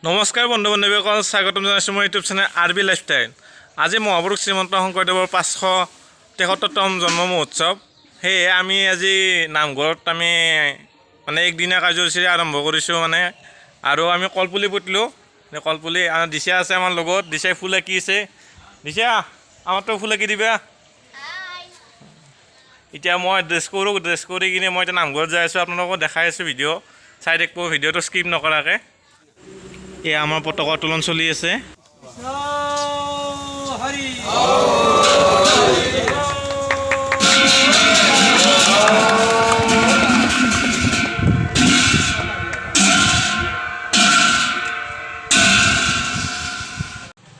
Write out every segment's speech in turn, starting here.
নমস্কাৰ বন্ধু বান্ধৱীসকল, স্বাগতম জনাইছোঁ মোৰ ইউটিউব চেনেল RB লাইফষ্টাইল। আজি মহাপুৰুষ শ্ৰীমন্ত শংকৰদেৱৰ 573তম জন্ম মহোৎসৱ। সেয়ে আমি আজি নামঘৰত আমি একদিনীয়া কাৰ্যসূচী আৰম্ভ কৰিছোঁ আৰু আমি কলপুলি পুতিলোঁ। কলপুলি দিশা আছে আমাৰ লগত। দিশাই ফুল আঁকিছে। দিশা আমাৰতো ফুল আঁকি দিবা। এতিয়া মই ড্ৰেছ কৰি কিনে মই এতিয়া নামঘৰত যাই আছোঁ। আপোনালোকক দেখাই আছোঁ ভিডিঅ' চাই থাকিব, ভিডিঅ'টো স্কিপ নকৰাকৈ। এয়া আমাৰ পতাকা উত্তোলন চলি আছে।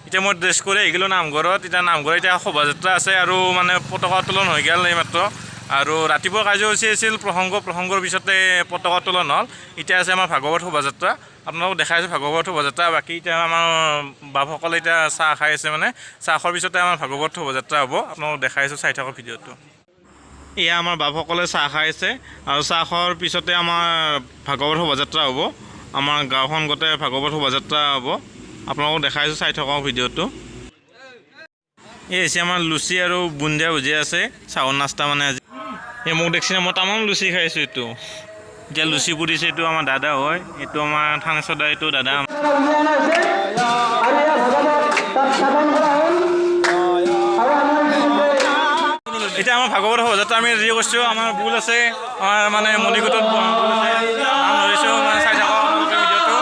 এতিয়া মই ড্ৰেছ কৰি আহি গ'লোঁ নামঘৰত। এতিয়া নামঘৰত এতিয়া শোভাযাত্ৰা আছে আৰু পতাকা উত্তোলন হৈ গ'ল এইমাত্ৰ। আৰু ৰাতিপুৱা কাৰ্যসূচী আছিল প্ৰসংগৰ পিছতে পতাকা উত্তোলন হ'ল। এতিয়া আছে আমাৰ ভাগৱত শোভাযাত্ৰা। আপোনালোকক দেখাই আছোঁ ভাগৱত শোভাযাত্ৰা। বাকী এতিয়া আমাৰ বাপসকলে এতিয়া চাহ খাই আছে। চাহ খোৱাৰ পিছতে আমাৰ ভাগৱত শোভাযাত্ৰা হ'ব। আপোনালোকক দেখাই আছোঁ, চাই থাকক ভিডিঅ'টো। এয়া আমাৰ বাপসকলে চাহ খাই আছে আৰু চাহ খোৱাৰ পিছতে আমাৰ ভাগৱত শোভাযাত্ৰা হ'ব। আমাৰ গাঁওখন গোটেই ভাগৱত শোভাযাত্ৰা হ'ব। আপোনালোকক দেখাই আছোঁ, চাই থাকক ভিডিঅ'টো। এই হৈছে আমাৰ লুচি আৰু বুন্দিয়া ভুজি আছে, চাহৰ নাস্তা আজি। এই মোক দেখিছেনে, মই তামাম লুচি খাইছোঁ। এইটো এতিয়া লুচি পুৰিছে, এইটো আমাৰ দাদা হয়। এইটো আমাৰ থানেশ্বৰ দা, এইটো দাদা। এতিয়া আমাৰ ভাগৱত শোভাযাত্ৰা আমি ৰেডি কৰিছোঁ। আমাৰ বুল আছে, আমাৰ মণিকূটত বুল আছে, নাম ধৰিছোঁ। চাই থাকক আপোনালোকে ভিডিঅ'টো।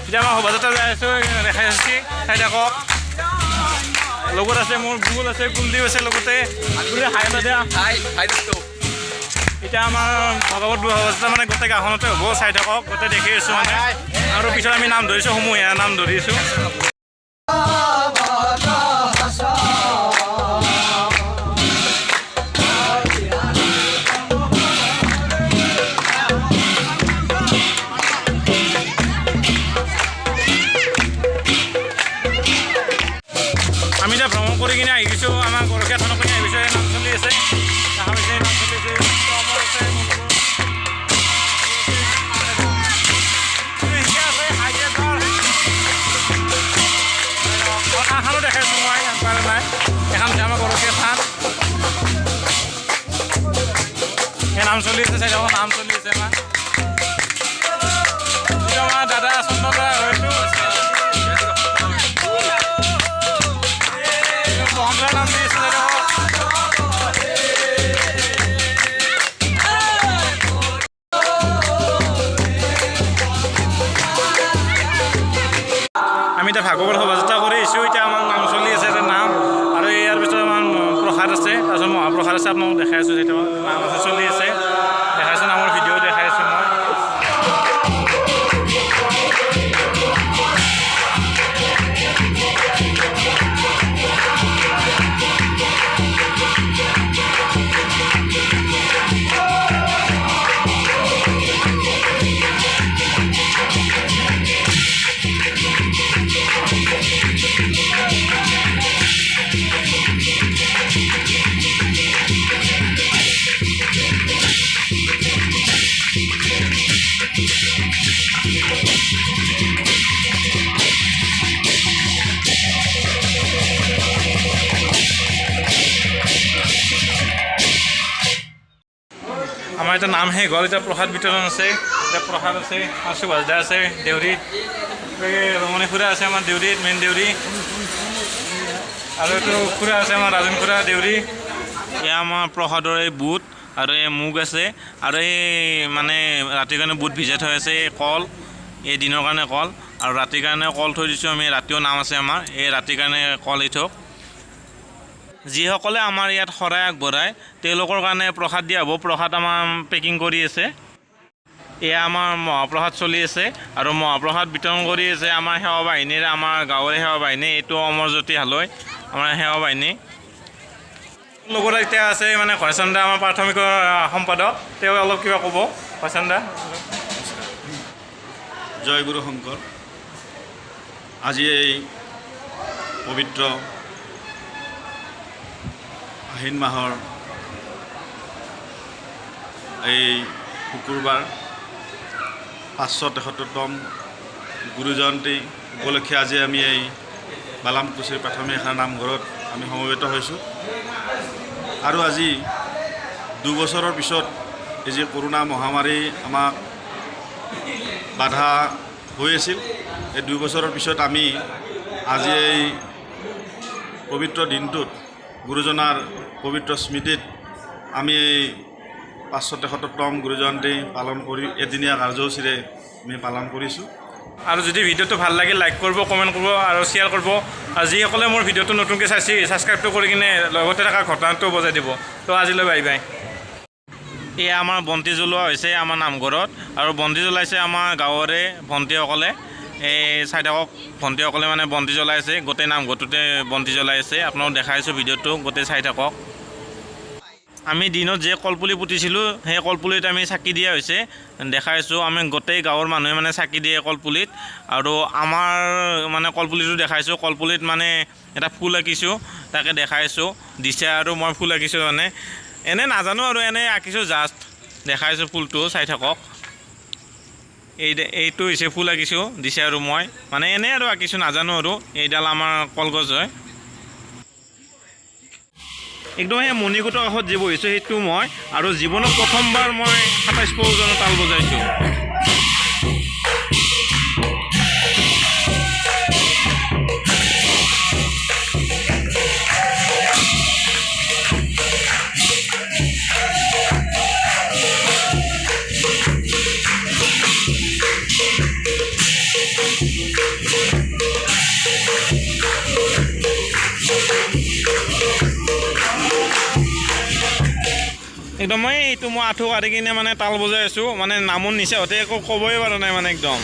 এতিয়া আমাৰ শোভাযাত্ৰা যাই আছোঁ, দেখাই আছোঁ, চাই থাকক। লগত আছে মোৰ বুল আছে, কুলদীপ আছে লগতে। এতিয়া আমাৰ ভাগৱত শোভাযাত্ৰা গোটেই গাঁওখনতে হ'ব। চাই থাকক, গোটেই দেখি আছোঁ আৰু পিছত আমি নাম ধৰিছোঁ, সমূহীয়া নাম ধৰিছোঁ। আমি এতিয়া ভ্ৰমণ কৰি কিনে আহি গৈছোঁ। আমাৰ গৰখীয়া থানত কিনে আহি গৈছোঁ। নাম চলি আছে, দেখা পাইছে, নাম চলি আছে। থানো দেখাইছোঁ মই, একবাৰে নাই। এখন আমাৰ গৰখীয়া থান, সেই নাম চলি আছে। চাই থাকক, নাম চলি আছে আমাৰ দাদা চন্দন দা হয়তো। নাম দি আছে। আমি এতিয়া ভাগৱত শোভাযাত্ৰা কৰি আহিছোঁ। এতিয়া আমাৰ নাম চলি আছে, এটা নাম আৰু ইয়াৰ পিছত আমাৰ প্ৰসাদ আছে, তাৰপিছত মহাপ্ৰসাদ আছে। আপোনালোকক দেখাই আছোঁ, সেইটো নাম আছে, চলি আছে। দেখাইছোঁ, নামৰ ভিডিঅ' দেখাই আছোঁ মই। আমাৰ এতিয়া নাম শেষ হ'ল। এতিয়া প্ৰসাদ বিতৰণ আছে। এতিয়া প্ৰসাদ আছে, সুভাষ দা আছে দেউৰীত, ৰমণী খুৰা আছে আমাৰ দেউৰীত, মেইন দেউৰী, আৰু এইটো খুৰা আছে আমাৰ ৰাজন খুৰা দেউৰী। এয়া আমাৰ প্ৰসাদৰ এই বুট আৰু এই মুগ আছে, আৰু এই ৰাতিৰ কাৰণে বুট ভিজাই থৈ আছে। এই কল, এই দিনৰ কাৰণে কল, আৰু ৰাতিৰ কাৰণে কল থৈ দিছোঁ আমি। ৰাতিও নাম আছে আমাৰ, এই ৰাতিৰ কাৰণে কল এই থওক। যিসকলে আমাৰ ইয়াত শৰাই আগবঢ়ায় তেওঁলোকৰ কাৰণে প্ৰসাদ দিয়া হ'ব। প্ৰসাদ আমাৰ পেকিং কৰি আছে। এয়া আমাৰ মহাপ্ৰসাদ চলি আছে আৰু মহাপ্ৰসাদ বিতৰণ কৰি আছে আমাৰ সেৱা বাহিনীৰ, আমাৰ গাঁৱৰে সেৱা বাহিনী। এইটো অমৰজ্যোতি হালৈ, আমাৰ সেৱা বাহিনী। লগত এতিয়া আছে ঘৰচন্দ দা, আমাৰ প্ৰাথমিকৰ সম্পাদক। তেওঁ অলপ কিবা ক'ব। ঘৰচন্দ দা, জয় গুৰু শংকৰ। আজি এই পবিত্ৰ আহিন মাহৰ এই শুকুৰবাৰ 573তম গুৰু জয়ন্তী উপলক্ষে আজি আমি এই বালামকুছিৰ প্ৰাথমিক শাখা নামঘৰত আমি সমবেত হৈছোঁ। আৰু আজি 2 বছৰৰ পিছত এই যে কৰোণা মহামাৰী আমাক বাধা হৈ আছিল, এই 2 বছৰৰ পিছত আমি আজি এই পবিত্ৰ দিনটোত গুৰুজনাৰ পবিত্ৰ স্মৃতিত আমি এই 573তম গুৰু জয়ন্তী পালন কৰি এদিনীয়া কাৰ্যসূচীৰে আমি পালন কৰিছোঁ। আৰু যদি ভিডিঅ'টো ভাল লাগে লাইক কৰিব, কমেণ্ট কৰিব আৰু শ্বেয়াৰ কৰিব। আৰু যিসকলে মোৰ ভিডিঅ'টো নতুনকৈ চাইছে ছাবস্ক্ৰাইবটো কৰি কিনে লগতে থকা ঘটনাটো বজাই দিব। তো আজিলৈ বাই বাই। এয়া আমাৰ বন্তি জ্বলোৱা হৈছে আমাৰ নামঘৰত, আৰু বন্তি জ্বলাইছে আমাৰ গাঁৱৰে ভণ্টিসকলে। এই চাই থাকক, ভণ্টিসকলে মানে বন্তি জ্বলাইছে, গোটেই নামঘৰটোতে বন্তি জ্বলাই আছে। আপোনালোকক দেখাইছোঁ ভিডিঅ'টো, গোটেই চাই থাকক। আমি দিনত যে কলপুলি পুতিছিলোঁ সেই কলপুলিত আমি চাকি দিয়া হৈছে, দেখাইছোঁ। আমি গোটেই গাঁৱৰ মানুহে মানে চাকি দিয়ে কলপুলিত। আৰু আমাৰ মানে কলপুলিটো দেখাইছোঁ, কলপুলিত মানে এটা ফুল আঁকিছোঁ, তাকে দেখাইছোঁ। দিছে আৰু মই ফুল আঁকিছোঁ, মানে এনে নাজানো আৰু এনে আঁকিছোঁ, জাষ্ট দেখাইছোঁ ফুলটো, চাই থাকক। এইটো হৈছে ফুল আঁকিছোঁ, দিছে আৰু মই মানে এনেই আৰু আঁকিছোঁ, নাজানো আৰু। এইডাল আমাৰ কলগছ হয়। একদম সেই মণিকূটৰ কাষত যে বহিছোঁ সেইটো মই, আৰু জীৱনত প্ৰথমবাৰ মই 27 ওজনৰ তাল বজাইছোঁ। একদম এইটো মই আঁঠু কাঢ়ি কিনে মানে তাল বজাই আছোঁ, মানে নামৰ নিচা হতে একো ক'বই পৰা নাই মানে একদম।